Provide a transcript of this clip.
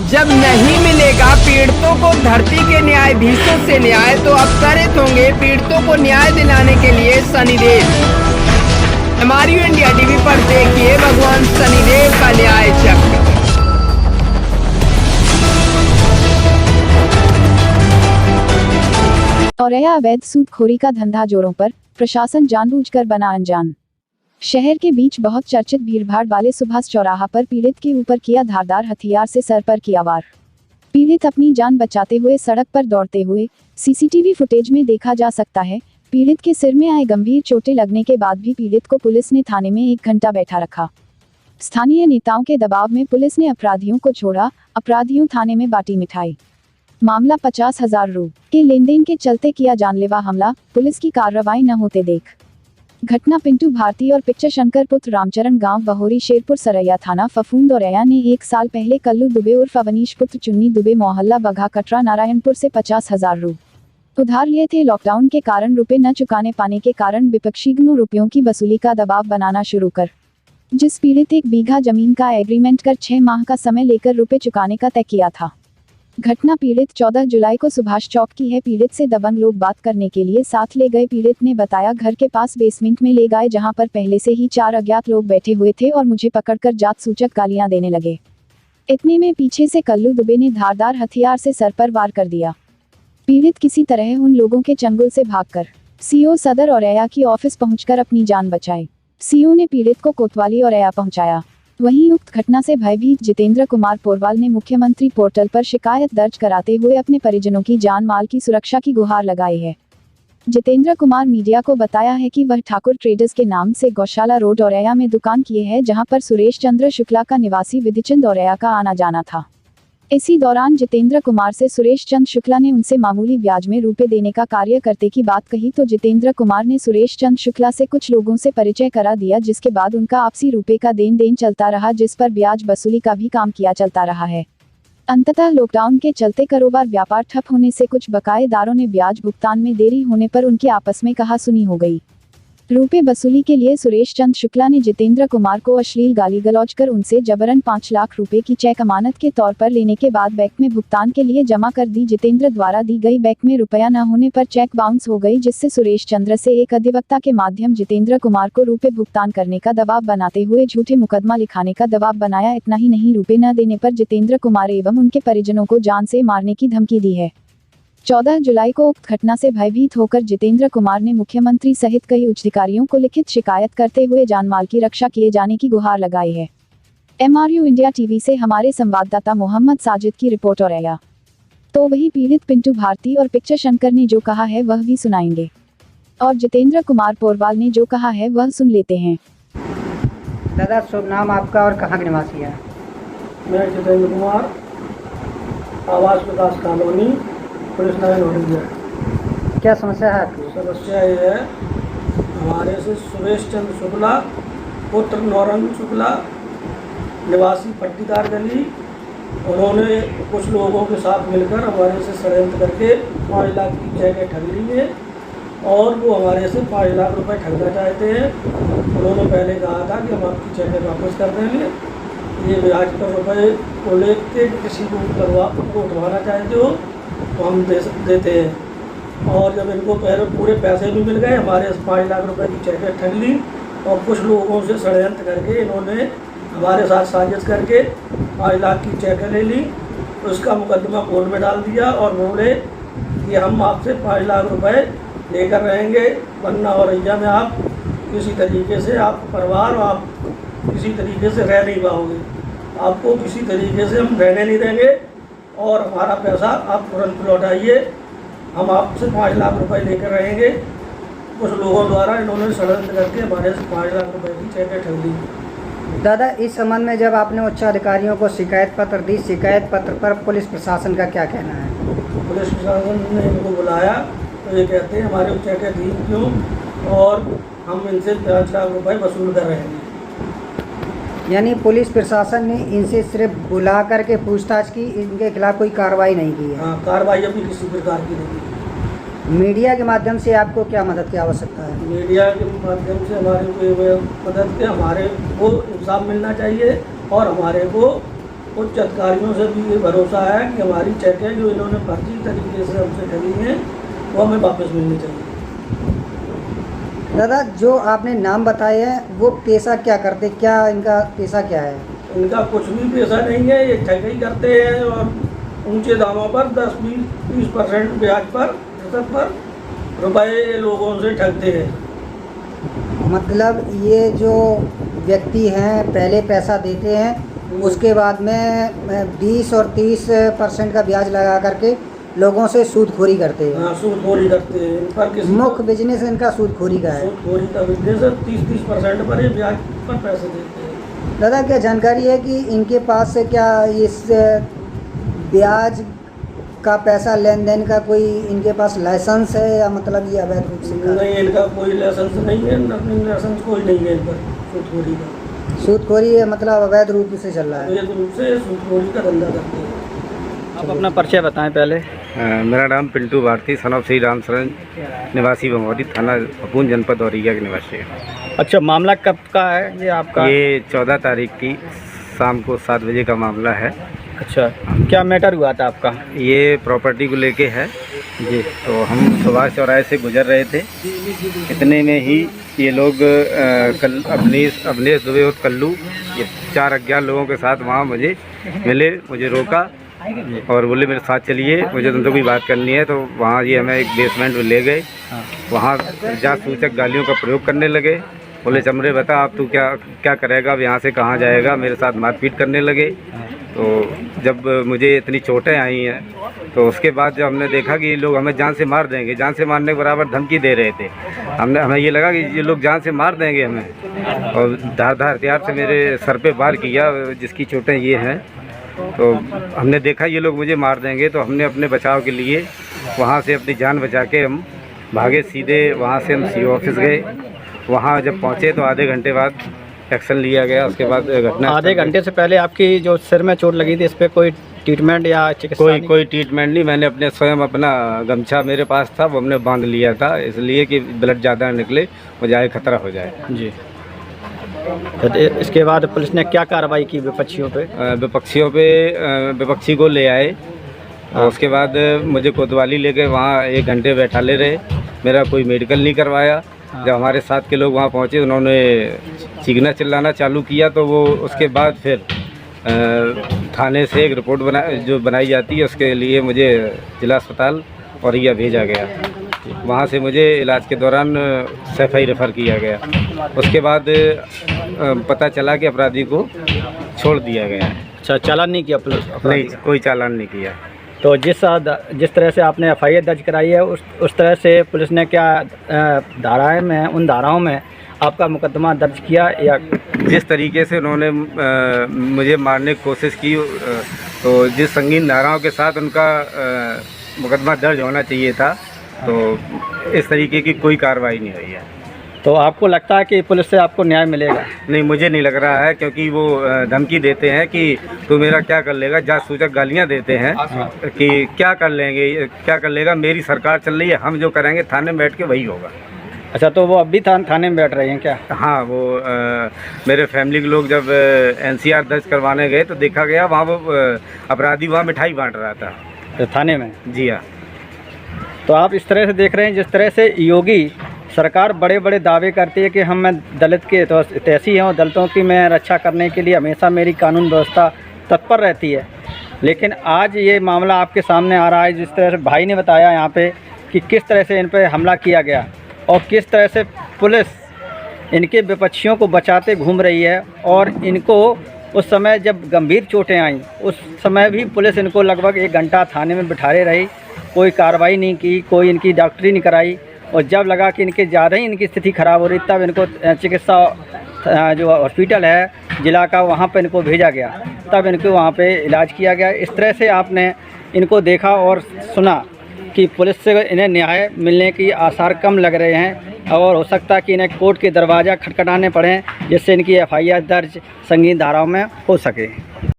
जब नहीं मिलेगा पीड़ितों को धरती के न्यायाधीशों से न्याय, तो अब त्वरित होंगे पीड़ितों को न्याय दिलाने के लिए शनिदेव। एमआरयू इंडिया टीवी पर देखिए भगवान शनिदेव का न्याय चक्र। औरैया अवैध सूदखोरी का धंधा जोरों पर, प्रशासन जानबूझकर बना अनजान। शहर के बीच बहुत चर्चित भीड़भाड़ वाले सुभाष चौराहा पर पीड़ित के ऊपर किया धारदार हथियार से सर पर किया वार। पीड़ित अपनी जान बचाते हुए सड़क पर दौड़ते हुए सीसीटीवी फुटेज में देखा जा सकता है। पीड़ित के सिर में आए गंभीर चोटें लगने के बाद भी पीड़ित को पुलिस ने थाने में 1 घंटा बैठा रखा। स्थानीय नेताओं के दबाव में पुलिस ने अपराधियों को छोड़ा। अपराधियों थाने में बांटी मिठाई। मामला 50,000 रु के लेनदेन के चलते किया जानलेवा हमला, पुलिस की कार्रवाई न होते देख। घटना पिंटू भारती और पिक्चर शंकर पुत्र रामचरण गांव बहोरी शेरपुर सरैया थाना फफूंद औरैया ने 1 साल पहले कल्लू दुबे उर्फ अवनीश पुत्र चुन्नी दुबे मोहल्ला बघा कटरा नारायणपुर से 50,000 रु उधार लिए थे। लॉकडाउन के कारण रुपए न चुकाने पाने के कारण विपक्षी रुपयों की वसूली का दबाव बनाना शुरू कर जिस पीड़ित 1 बीघा जमीन का एग्रीमेंट कर 6 माह का समय लेकर रुपए चुकाने का तय किया था। घटना पीड़ित 14 जुलाई को सुभाष चौक की है। पीड़ित से दबंग लोग बात करने के लिए साथ ले गए। पीड़ित ने बताया घर के पास बेसमेंट में ले गए जहां पर पहले से ही 4 अज्ञात लोग बैठे हुए थे और मुझे पकड़कर जात सूचक गालियां देने लगे। इतने में पीछे से कल्लू दुबे ने धारदार हथियार से सर पर वार कर दिया। पीड़ित किसी तरह उन लोगों के चंगुल से भागकर सीओ सदर औरैया की ऑफिस पहुंचकर अपनी जान बचाई। सीओ ने पीड़ित को कोतवाली औरैया पहुंचाया। वहीं उक्त घटना से भयभीत जितेंद्र कुमार पोरवाल ने मुख्यमंत्री पोर्टल पर शिकायत दर्ज कराते हुए अपने परिजनों की जान माल की सुरक्षा की गुहार लगाई है। जितेंद्र कुमार मीडिया को बताया है कि वह ठाकुर ट्रेडर्स के नाम से गौशाला रोड औरैया में दुकान किए है, जहां पर सुरेश चंद्र शुक्ला का निवासी विधिचंद औरैया का आना जाना था। इसी दौरान जितेंद्र कुमार से सुरेश चंद शुक्ला ने उनसे मामूली ब्याज में रुपए देने का कार्य करते की बात कही, तो जितेंद्र कुमार ने सुरेश चंद शुक्ला से कुछ लोगों से परिचय करा दिया, जिसके बाद उनका आपसी रुपए का देन देन चलता रहा, जिस पर ब्याज वसूली का भी काम किया चलता रहा है। अंततः लॉकडाउन के चलते कारोबार व्यापार ठप होने से कुछ बकायेदारों ने ब्याज भुगतान में देरी होने पर उनके आपस में कहासुनी हो गई। रुपए वसूली के लिए सुरेश चंद शुक्ला ने जितेंद्र कुमार को अश्लील गाली गलौज कर उनसे जबरन 5 लाख रुपए की चेक अमानत के तौर पर लेने के बाद बैंक में भुगतान के लिए जमा कर दी। जितेंद्र द्वारा दी गई बैंक में रुपया न होने पर चेक बाउंस हो गई, जिससे सुरेश चंद्र से एक अधिवक्ता के माध्यम जितेंद्र कुमार को रुपए भुगतान करने का दबाव बनाते हुए झूठे मुकदमा लिखाने का दबाव बनाया। इतना ही नहीं, रुपए न देने पर जितेंद्र कुमार एवं उनके परिजनों को जान से मारने की धमकी दी है। 14 जुलाई को उक्त घटना से भयभीत होकर जितेंद्र कुमार ने मुख्यमंत्री सहित कई उच्च अधिकारियों को लिखित शिकायत करते हुए जानमाल की रक्षा किए जाने की गुहार लगाई है। एमआरयू इंडिया टीवी से हमारे संवाददाता मोहम्मद साजिद की रिपोर्ट औरैया। तो वही पीड़ित पिंटू भारती और पिक्चर शंकर ने जो कहा है वह भी सुनाएंगे, और जितेंद्र कुमार पोरवाल ने जो कहा है वह सुन लेते हैं। दादा, शुभ नाम आपका और कहाँ के निवासी है? मैं जितेंद्र कुमार, आवास विकास कॉलोनी, पुलिस लाइन औरैया। क्या समस्या है आपकी? समस्या ये है, हमारे से सुरेश चंद्र शुक्ला पुत्र नौरंग शुक्ला निवासी पट्टीदार गली, उन्होंने कुछ लोगों के साथ मिलकर हमारे से षड्यंत्र करके 5 लाख की चेकें ठग ली हैं और वो हमारे से 5 लाख रुपए ठगना चाहते हैं। उन्होंने पहले कहा था कि हम आपकी चेकें वापस कर देंगे, ये ब्याज पर रुपये को लेते किसी को उठवाना चाहते हो तो हम देते हैं। और जब इनको पहले पूरे पैसे भी मिल गए, हमारे 5 लाख रुपए की चेकें ठग ली और कुछ लोगों से षड्यंत्र करके इन्होंने हमारे साथ साजिश करके 5 लाख की चेकें ले ली। उसका मुकदमा कोर्ट में डाल दिया और बोले कि हम आपसे 5 लाख रुपए लेकर रहेंगे, वरना औरैया में आप किसी तरीके से आप परिवार और आप किसी तरीके से रह नहीं पाओगे, आपको किसी तरीके से हम रहने नहीं देंगे और हमारा पैसा आप तुरंत लौटाइए, हम आपसे 5 लाख रुपए लेकर रहेंगे। कुछ लोगों द्वारा इन्होंने षड्यंत्र करके हमारे से 5 लाख रुपए की चेकें ठग दी। दादा, इस संबंध में जब आपने उच्च अधिकारियों को शिकायत पत्र दी, शिकायत पत्र पर पुलिस प्रशासन का क्या कहना है? पुलिस प्रशासन ने इनको बुलाया तो ये कहते हैं हमारे चेकें दी क्यों और हम इनसे 5 लाख रुपए वसूल कर रहे हैं। यानी पुलिस प्रशासन ने इनसे सिर्फ बुला करके पूछताछ की, इनके खिलाफ कोई कार्रवाई नहीं की है? हाँ, कार्रवाई अभी किसी प्रकार की नहीं की। मीडिया के माध्यम से आपको क्या मदद की आवश्यकता है? मीडिया के माध्यम से हमारे को मदद के हमारे को इंसाफ मिलना चाहिए और हमारे को उच्च अधिकारियों से भी ये भरोसा है कि हमारी चेकें जो इन्होंने फर्जी तरीके से हमसे ठगी हैं वो हमें वापस मिलनी चाहिए। दादा, जो आपने नाम बताए हैं वो पेशा क्या करते, क्या इनका पेशा क्या है? इनका कुछ भी पैसा नहीं है, ये ठगी करते हैं और ऊंचे दामों पर 10-20% ब्याज पर प्रतिशत पर रुपए लोगों से ठगते हैं। मतलब ये जो व्यक्ति हैं पहले पैसा देते हैं, उसके बाद में 20 और 30% का ब्याज लगा करके लोगों से सूदखोरी करते हैं। हाँ, सूदखोरी करते हैं। इन पर किसी मुख्य बिजनेस इनका सूदखोरी का है। सूदखोरी का बिजनेस है, 30% पर ये ब्याज पर पैसे देते हैं। दादा, क्या जानकारी है कि इनके पास से क्या इस ब्याज का पैसा लेन देन का कोई इनके पास लाइसेंस है या मतलब ये अवैध रूप से? नहीं, इनका कोई लाइसेंस नहीं है, लाइसेंस कोई नहीं है इनका सूदखोरी का। सूदखोरी है मतलब अवैध रूप से चल रहा है। अवैध रूप से सूदखोरी का धंधा करते हैं। आप अपना परिचय बताएं पहले। मेरा नाम पिंटू भारती, सन ऑफ श्री राम शरण, निवासी बमौरी, थाना हपून, जनपद औरैया के निवासी है। अच्छा, मामला कब का है ये आपका? ये 14 तारीख की शाम को 7 बजे का मामला है। अच्छा, क्या मैटर हुआ था आपका? ये प्रॉपर्टी को लेके है जी। तो हम सुभाष चौराहे से गुजर रहे थे, इतने में ही ये लोग कल अवनीश दुबे और कल्लू, ये 4 अज्ञात लोगों के साथ वहाँ मुझे मिले, मुझे रोका और बोले मेरे साथ चलिए, मुझे तुमसे कोई बात करनी है। तो वहाँ ये हमें एक बेसमेंट में ले गए, वहाँ जात सूचक गालियों का प्रयोग करने लगे। बोले चमरे बता आप तू क्या करेगा, अब यहाँ से कहाँ जाएगा, मेरे साथ मारपीट करने लगे। तो जब मुझे इतनी चोटें आई हैं तो उसके बाद जब हमने देखा कि ये लोग हमें जान से मार देंगे, जान से मारने के बराबर धमकी दे रहे थे, हमें ये लगा कि ये लोग जान से मार देंगे हमें, और धारदार हथियार से मेरे सर पे वार किया, जिसकी चोटें ये हैं। तो हमने देखा ये लोग मुझे मार देंगे, तो हमने अपने बचाव के लिए वहाँ से अपनी जान बचा के हम भागे, सीधे वहाँ से हम सीओ ऑफिस गए। वहाँ जब पहुँचे तो आधे घंटे बाद एक्शन लिया गया। उसके बाद घटना, आधे घंटे से पहले आपकी जो सिर में चोट लगी थी, इस पर कोई ट्रीटमेंट या चिकित्सा? कोई ट्रीटमेंट नहीं। मैंने अपने स्वयं अपना गमछा मेरे पास था, वो हमने बांध लिया था, इसलिए कि ब्लड ज़्यादा निकले, मुझे आगे खतरा हो जाए जी। तो इसके बाद पुलिस ने क्या कार्रवाई की विपक्षियों पे? विपक्षी को ले आए और उसके बाद मुझे कोतवाली लेके वहाँ 1 घंटे बैठा ले रहे, मेरा कोई मेडिकल नहीं करवाया। जब हमारे साथ के लोग वहाँ पहुँचे, उन्होंने चीखना चिल्लाना चालू किया, तो वो उसके बाद फिर थाने से एक रिपोर्ट बनाई जाती है, उसके लिए मुझे जिला अस्पताल औरैया भेजा गया। वहाँ से मुझे इलाज के दौरान सैफई रेफ़र किया गया। उसके बाद पता चला कि अपराधी को छोड़ दिया गया है। अच्छा, चालान नहीं किया पुलिस? नहीं, कोई चालान नहीं किया। तो जिस तरह से आपने FIR दर्ज कराई है, उस तरह से पुलिस ने क्या उन धाराओं में आपका मुकदमा दर्ज किया, या जिस तरीके से उन्होंने मुझे मारने की कोशिश की, तो जिस संगीन धाराओं के साथ उनका मुकदमा दर्ज होना चाहिए था, तो इस तरीके की कोई कार्रवाई नहीं हुई है। तो आपको लगता है कि पुलिस से आपको न्याय मिलेगा? नहीं, मुझे नहीं लग रहा है, क्योंकि वो धमकी देते हैं कि तू मेरा क्या कर लेगा, जात सूचक गालियां देते हैं कि क्या कर लेगा, मेरी सरकार चल रही है, हम जो करेंगे थाने में बैठ के वही होगा। अच्छा, तो वो अब भी थाने में बैठ रहे हैं क्या? हाँ, वो मेरे फैमिली के लोग जब NCR दर्ज करवाने गए तो देखा गया वहाँ वो अपराधी वहाँ मिठाई बांट रहा था। तो थाने में? जी हाँ। तो आप इस तरह से देख रहे हैं, जिस तरह से योगी सरकार बड़े बड़े दावे करती है कि हम मैं दलित के तो तैसी हूँ, दलितों की मैं रक्षा करने के लिए हमेशा मेरी कानून व्यवस्था तत्पर रहती है, लेकिन आज ये मामला आपके सामने आ रहा है। जिस तरह से भाई ने बताया यहाँ पे कि किस तरह से इन पर हमला किया गया और किस तरह से पुलिस इनके विपक्षियों को बचाते घूम रही है, और इनको उस समय जब गंभीर चोटें आईं उस समय भी पुलिस इनको लगभग 1 घंटा थाने में बिठाए रही, कोई कार्रवाई नहीं की, कोई इनकी डॉक्टरी नहीं कराई, और जब लगा कि इनके ज़्यादा ही इनकी स्थिति ख़राब हो रही तब इनको चिकित्सा जो हॉस्पिटल है जिला का वहाँ पर इनको भेजा गया, तब इनको वहाँ पे इलाज किया गया। इस तरह से आपने इनको देखा और सुना कि पुलिस से इन्हें न्याय मिलने की आसार कम लग रहे हैं, और हो सकता है कि इन्हें कोर्ट के दरवाज़ा खटखटाने पड़ें, जिससे इनकी FIR दर्ज संगीन धाराओं में हो सके।